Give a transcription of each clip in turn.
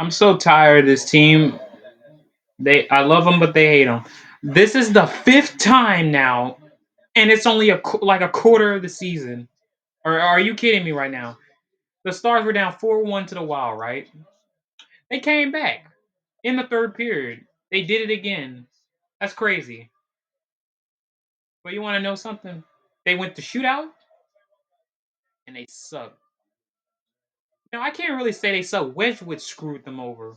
I'm so tired of this team. I love them, but they hate them. This is the fifth time now, and it's only like a quarter of the season. Or are you kidding me right now? The Stars were down 4-1 to the Wild, right? They came back in the third period. They did it again. That's crazy. But you want to know something? They went to shootout and they sucked. Now I can't really say they suck. Wedgwood screwed them over.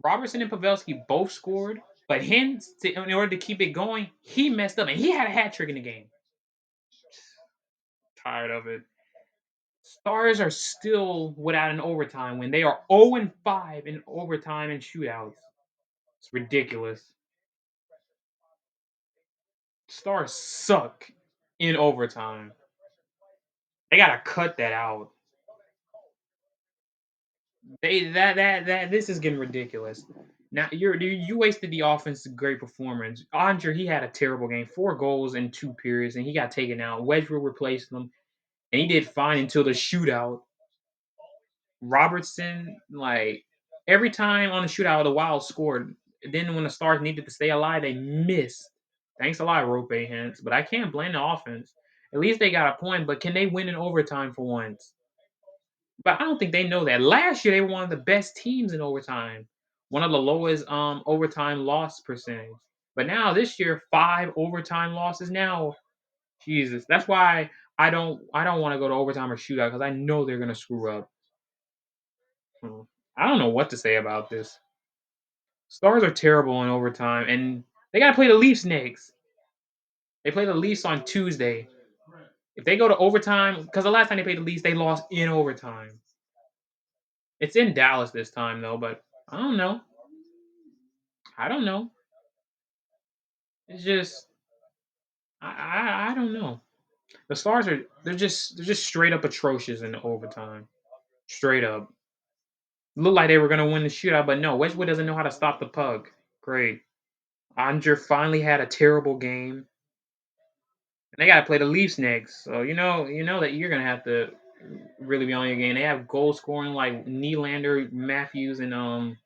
Robertson and Pavelski both scored, but Hens, in order to keep it going, he messed up and he had a hat trick in the game. Tired of it. Stars are still without an overtime when they are 0-5 in overtime and shootouts. It's ridiculous. Stars suck in overtime. They gotta cut that out. This is getting ridiculous. Now you wasted the offense's great performance. Andre, he had a terrible game, 4 goals in 2 periods, and he got taken out. Wedgwood replaced him, and he did fine until the shootout. Robertson, like every time on the shootout, the Wild scored. Then when the Stars needed to stay alive, they missed. Thanks a lot, Rope Hens, but I can't blame the offense. At least they got a point, but can they win in overtime for once? But I don't think they know that. Last year they were one of the best teams in overtime. One of the lowest overtime loss percentage. But now this year, 5 overtime losses now. Jesus. That's why I don't want to go to overtime or shootout because I know they're gonna screw up. Hmm. I don't know what to say about this. Stars are terrible in overtime, and they gotta play the Leafs next. They play the Leafs on Tuesday. If they go to overtime, because the last time they played the Leafs, they lost in overtime. It's in Dallas this time though, but I don't know. I don't know. It's just I don't know. The Stars are they're just straight up atrocious in the overtime. Straight up. Looked like they were gonna win the shootout, but no, Wedgwood doesn't know how to stop the puck. Great. Andre finally had a terrible game. And they gotta play the Leafs next. So you know that you're gonna have to really be on your game. They have goal scoring like Nylander, Matthews, and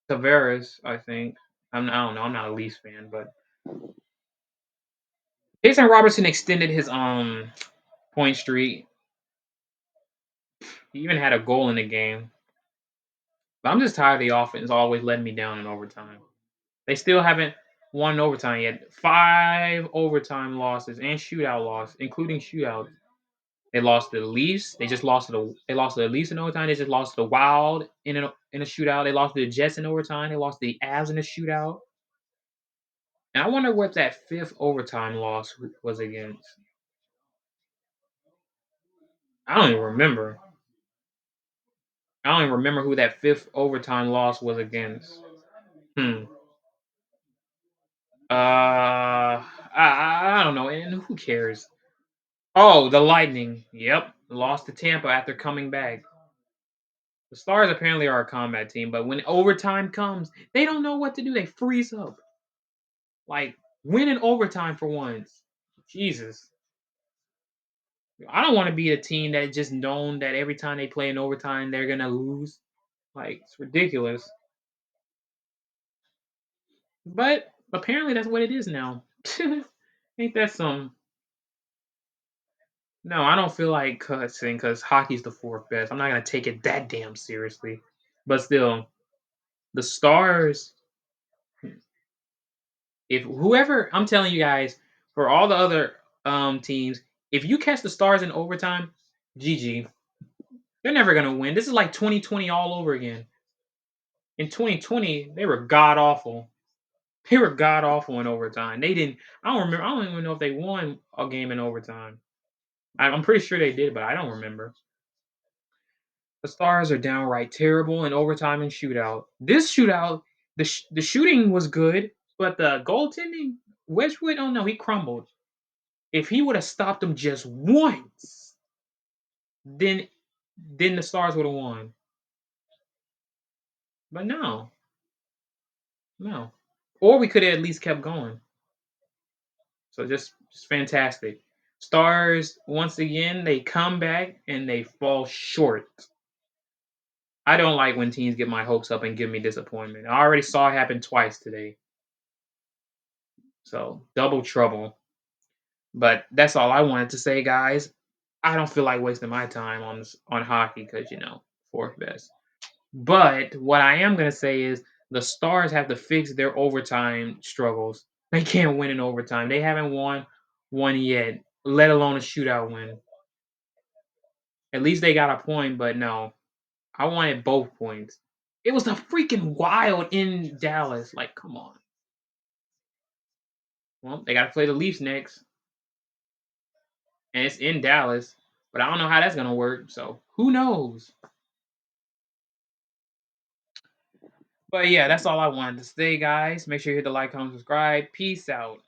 Tavares, I think. I don't know. I'm not a Leafs fan, but Jason Robertson extended his point streak. He even had a goal in the game. But I'm just tired of the offense always letting me down in overtime. They still haven't won overtime yet. 5 overtime losses and shootout loss, including shootouts. They lost to the Leafs. They lost to the Leafs in overtime. They just lost to the Wild in a shootout. They lost to the Jets in overtime. They lost to the Avs in a shootout. And I wonder what that fifth overtime loss was against. I don't even remember. I don't even remember who that fifth overtime loss was against. Hmm. I don't know, and who cares? Oh, the Lightning. Yep, lost to Tampa after coming back. The Stars apparently are a combat team, but when overtime comes, they don't know what to do. They freeze up. Like win in overtime for once. Jesus. I don't want to be a team that just known that every time they play in overtime they're gonna lose. Like it's ridiculous. But apparently that's what it is now. Ain't that some? No, I don't feel like cussing because hockey's the fourth best. I'm not gonna take it that damn seriously. But still, the Stars, if whoever I'm telling you guys, for all the other teams, if you catch the Stars in overtime, GG. They're never gonna win. This is like 2020 all over again. In 2020, they were god awful. They were god awful in overtime. They didn't. I don't remember. I don't even know if they won a game in overtime. I'm pretty sure they did, but I don't remember. The Stars are downright terrible in overtime and shootout. This shootout, the shooting was good, but the goaltending, Wedgwood, oh no, he crumbled. If he would have stopped them just once, then the Stars would have won. But no, no. Or we could have at least kept going. So just fantastic. Stars once again they come back and they fall short. I don't like when teams get my hopes up and give me disappointment. I already saw it happen twice today. So double trouble. But that's all I wanted to say, guys. I don't feel like wasting my time on hockey because fourth best. But what I am gonna say is the Stars have to fix their overtime struggles. They can't win in overtime. They haven't won one yet, let alone a shootout win. At least they got a point, but no, I wanted both points. It was a freaking wild in Dallas. Like, come on. Well, they got to play the Leafs next, and it's in Dallas. But I don't know how that's gonna work. So who knows? But yeah, that's all I wanted to say, guys. Make sure you hit the like, comment, subscribe. Peace out.